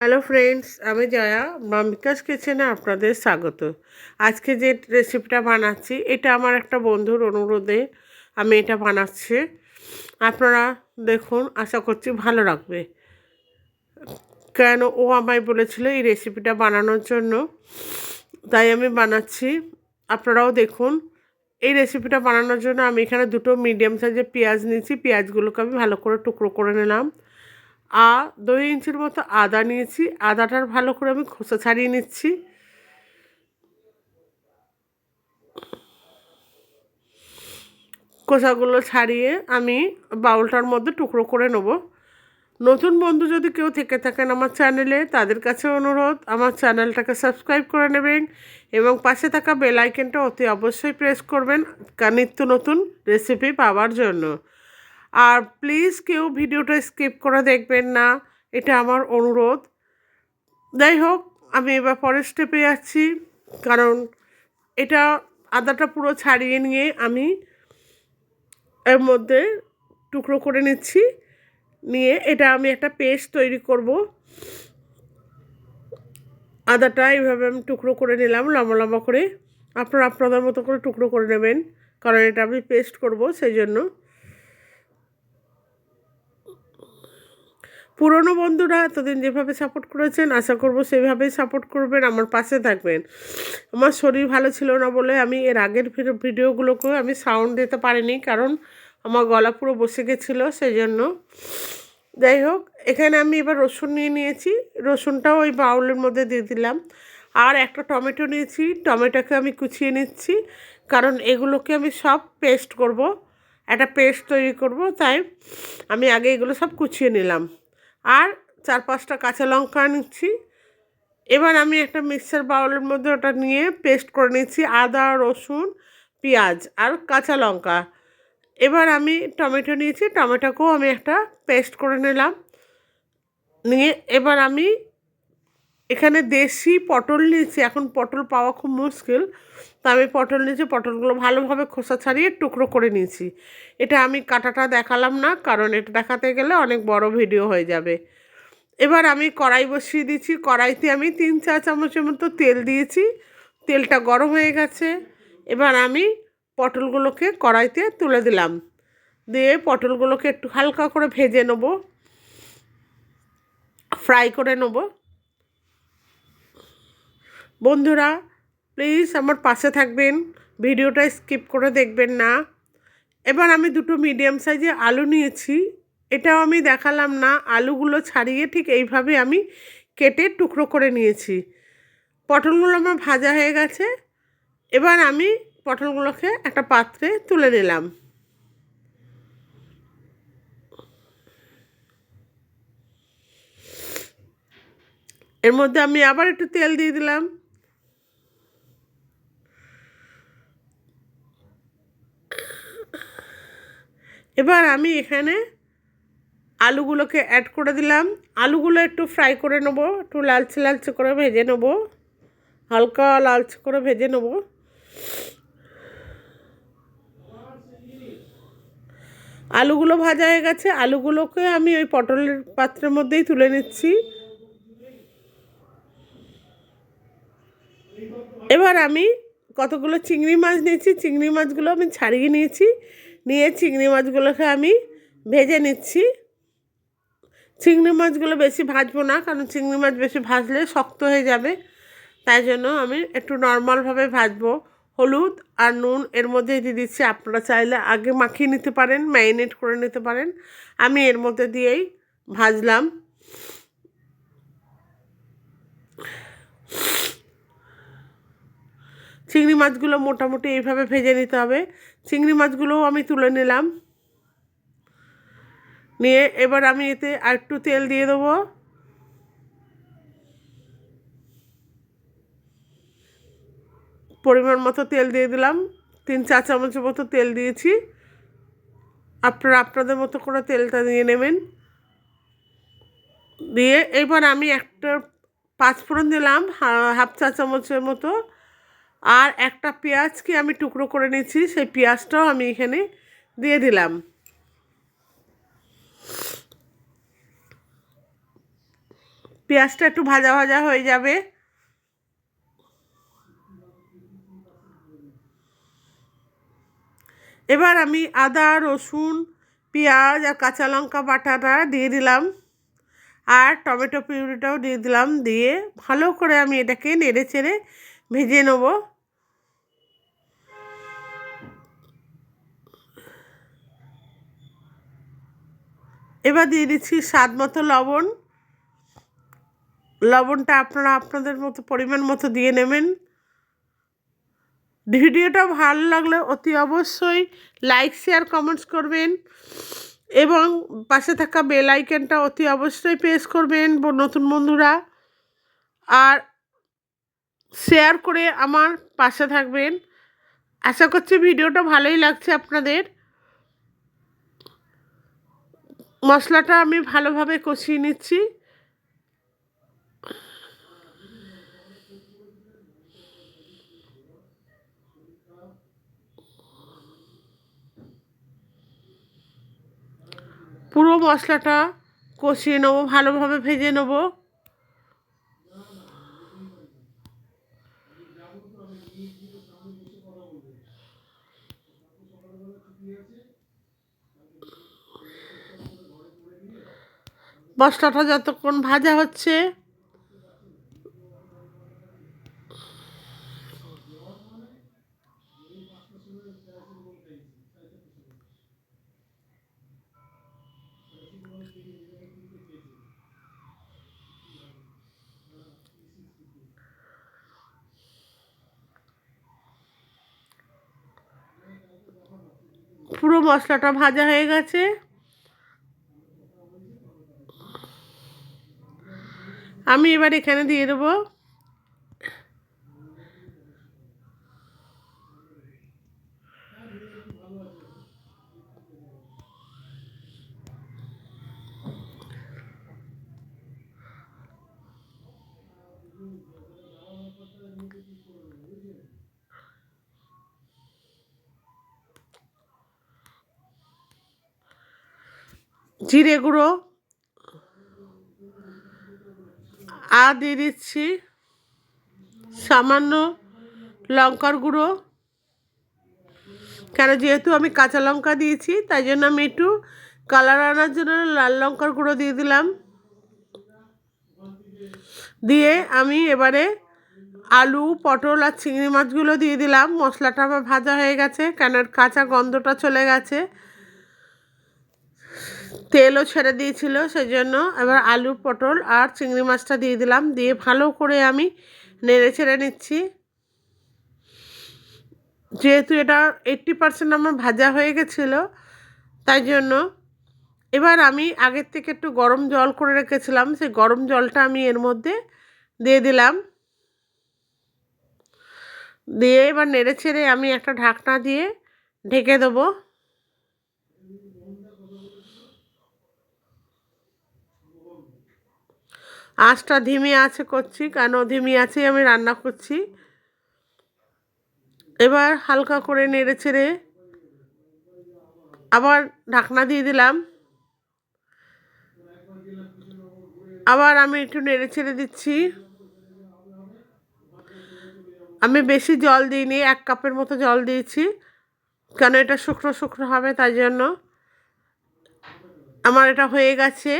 Hello friends, আমি জয়া মাম্বিকাস কিচেনে আপনাদের স্বাগত। আজকে যে রেসিপিটা বানাচ্ছি এটা আমার একটা বন্ধুর অনুরোধে আমি এটা বানাচ্ছি। আপনারা দেখুন, আশা করছি ভালো লাগবে। কেন ও আমায় বলেছিল এই রেসিপিটা বানানোর জন্য, তাই আমি বানাচ্ছি। আপনারাও দেখুন। এই রেসিপিটা বানানোর জন্য আমি এখানে দুটো মিডিয়াম সাইজের পেঁয়াজ নিয়েছি। পেঁয়াজগুলোকে আমি ভালো করে টুকরো করে নিলাম। 2 ইঞ্চির মতো আদা নিয়েছি। আদাটার ভালো করে আমি খোসা ছাড়িয়ে নিচ্ছি। খোসাগুলো ছাড়িয়ে আমি বাউলটার মধ্যে টুকরো করে নেব। নতুন বন্ধু যদি কেউ থেকে থাকেন আমার চ্যানেলে, তাদের কাছে অনুরোধ আমার চ্যানেলটাকে সাবস্ক্রাইব করে নেবেন এবং পাশে থাকা বেল আইকনটা অতি অবশ্যই প্রেস করবেন নিত্য নতুন রেসিপি পাওয়ার জন্য। আর প্লিজ কেউ ভিডিওটা স্কিপ করে দেখবেন না, এটা আমার অনুরোধ। যাই হোক, আমি এবার পরের স্টেপে যাচ্ছি। কারণ এটা আদাটা পুরো ছাড়িয়ে নিয়ে আমি এর মধ্যে টুকরো করে নিচ্ছি। নিয়ে এটা আমি একটা পেস্ট তৈরি করব। আদাটা এইভাবে আমি টুকরো করে নিলাম লম্বা লম্বা করে। আপনারা আপনাদের মতো করে টুকরো করে নেবেন, কারণ এটা আমি পেস্ট করব সেই জন্য। পুরনো বন্ধুরা এতদিন যেভাবে সাপোর্ট করেছেন, আশা করব সেভাবেই সাপোর্ট করবেন, আমার পাশে থাকবেন। আমার শরীর ভালো ছিল না বলে আমি এর আগের ভিডিওগুলোকেও আমি সাউন্ড দিতে পারিনি, কারণ আমার গলা পুরো বসে গেছিলো সেই জন্য। যাই হোক, এখানে আমি এবার রসুন নিয়ে নিয়েছি। রসুনটাও ওই বাউলের মধ্যে দিয়ে দিলাম। আর একটা টমেটো নিয়েছি, টমেটোকে আমি কুচিয়ে নিচ্ছি, কারণ এগুলোকে আমি সব পেস্ট করব, একটা পেস্ট তৈরি করব, তাই আমি আগে এগুলো সব কুচিয়ে নিলাম। আর 4-5টা কাঁচা লঙ্কা নিচ্ছি। এবার আমি একটা মিক্সার বাউলের মধ্যে ওটা নিয়ে পেস্ট করে নিচ্ছি, আদা, রসুন, পেঁয়াজ আর কাঁচা লঙ্কা। এবার আমি টমেটো নিয়েছি, টমেটোকেও আমি একটা পেস্ট করে নিলাম। নিয়ে এবার আমি এখানে দেশি পটল নিয়েছি। এখন পটল পাওয়া খুব মুশকিল, তা আমি পটল নিয়েছি। পটলগুলো ভালোভাবে খোসা ছাড়িয়ে টুকরো করে নিয়েছি। এটা আমি কাটাটা দেখালাম না, কারণ এটা দেখাতে গেলে অনেক বড় ভিডিও হয়ে যাবে। এবার আমি কড়াই বসিয়ে দিয়েছি। কড়াইতে আমি 3-4 চামচের মতো তেল দিয়েছি। তেলটা গরম হয়ে গেছে। এবার আমি পটলগুলোকে কড়াইতে তুলে দিলাম। দিয়ে পটলগুলোকে একটু হালকা করে ভেজে নেব, ফ্রাই করে নেব। বন্ধুরা প্লিজ আমার পাশে থাকবেন, ভিডিওটা স্কিপ করে দেখবেন না। এবার আমি দুটো মিডিয়াম সাইজের আলু নিয়েছি। এটাও আমি দেখালাম না, আলুগুলো ছাড়িয়ে ঠিক এইভাবে আমি কেটে টুকরো করে নিয়েছি। পটলগুলো আমার ভাজা হয়ে গেছে। এবার আমি পটলগুলোকে একটা পাত্রে তুলে নিলাম। এর মধ্যে আমি আবার একটু তেল দিয়ে দিলাম। এবার আমি এখানে আলুগুলোকে অ্যাড করে দিলাম। আলুগুলো একটু ফ্রাই করে নেবো, একটু লালচে লালচে করে ভেজে নেবো, হালকা লালচে করে ভেজে নেবো। আলুগুলো ভাজা হয়ে গেছে। আলুগুলোকে আমি ওই পটলের পাত্রের মধ্যেই তুলে নিচ্ছি। এবার আমি কতগুলো চিংড়ি মাছ নিয়েছি, চিংড়ি মাছগুলো আমি ছাড়িয়ে নিয়েছি। নিয়ে চিংড়ি মাছগুলোকে আমি ভেজে নিচ্ছি। চিংড়ি মাছগুলো বেশি ভাজবো না, কারণ চিংড়ি মাছ বেশি ভাজলে শক্ত হয়ে যাবে, তাই জন্য আমি একটু নর্মালভাবে ভাজবো। হলুদ আর নুন এর মধ্যে দিয়ে দিচ্ছি। আপনারা চাইলে আগে মাখিয়ে নিতে পারেন, ম্যারিনেট করে নিতে পারেন। আমি এর মধ্যে দিয়েই ভাজলাম। চিংড়ি মাছগুলো মোটামুটি এইভাবে ভেজে নিতে হবে। চিংড়ি মাছগুলোও আমি তুলে নিলাম। নিয়ে এবার আমি এতে আর একটু তেল দিয়ে দেবো। পরিমাণ মতো তেল দিয়ে দিলাম। 3-4 চামচের মতো তেল দিয়েছি। আপনারা আপনাদের মতো করে তেলটা দিয়ে নেবেন। দিয়ে এবার আমি একটা পাঁচফোড়ন দিলাম, 1/2 চা চামচের মতো। আর একটা পেঁয়াজকে আমি টুকরো করে নিয়েছি, সেই পেঁয়াজটাও আমি এখানে দিয়ে দিলাম। পেঁয়াজটা একটু ভাজা ভাজা হয়ে যাবে। এবার আমি আদা, রসুন, পেঁয়াজ আর কাঁচা লঙ্কা বাটাটা দিয়ে দিলাম, আর টমেটো পিউরিটাও দিয়ে দিলাম। দিয়ে ভালো করে আমি এটাকে নেড়ে চেড়ে ভেজে নেব। এবার দিয়ে দিচ্ছি স্বাদ মতো লবণ। লবণটা আপনারা আপনাদের মতো পরিমাণ মতো দিয়ে নেবেন। ভিডিওটা ভালো লাগলে অতি অবশ্যই লাইক, শেয়ার, কমেন্টস করবেন এবং পাশে থাকা বেল আইকনটা অতি অবশ্যই প্রেস করবেন নতুন বন্ধুরা, আর শেয়ার করে আমার পাশে থাকবেন। আশা করছি ভিডিওটা ভালোই লাগছে আপনাদের। মশলাটা আমি ভালোভাবে কষিয়ে নিচ্ছি। পুরো মশলাটা কষিয়ে নেবো, ভালোভাবে ভেজে নেবো। মশলাটা যতক্ষণ ভাজা হচ্ছে, পুরো মশলাটা ভাজা হয়ে গেছে। আমি এবার এখানে দিয়ে দেবো জিরে গুঁড়ো, আর দিয়ে দিচ্ছি সামান্য লঙ্কার গুঁড়ো। কেন, যেহেতু আমি কাঁচা লঙ্কা দিয়েছি তাই জন্য আমি একটু কালার আনার জন্য লাল লঙ্কার গুঁড়ো দিয়ে দিলাম। দিয়ে আমি এবারে আলু, পটল আর চিংড়ি মাছগুলো দিয়ে দিলাম। মশলাটা আমার ভাজা হয়ে গেছে, কেন কাঁচা গন্ধটা চলে গেছে, তেলও ছেড়ে দিয়েছিল, সেই জন্য এবার আলু, পটল আর চিংড়ি মাছটা দিয়ে দিলাম। দিয়ে ভালো করে আমি নেড়ে ছেড়ে নিচ্ছি। যেহেতু এটা 80% আমার ভাজা হয়ে গেছিলো, তাই জন্য এবার আমি আগের থেকে একটু গরম জল করে রেখেছিলাম, সেই গরম জলটা আমি এর মধ্যে দিয়ে দিলাম। দিয়ে এবার নেড়ে ছেড়ে আমি একটা ঢাকনা দিয়ে ঢেকে দেবো। আঁচটা ধিমি আছে করছি, কেন ধিমি আছেই আমি রান্না করছি। এবার হালকা করে নেড়ে ছেড়ে আবার ঢাকনা দিয়ে দিলাম। আবার আমি একটু নেড়ে ছেড়ে দিচ্ছি। আমি বেশি জল দিইনি, 1 কাপের মতো জল দিয়েছি, কেন এটা শুকনো শুকনো হবে, তাই জন্য। আমার এটা হয়ে গেছে।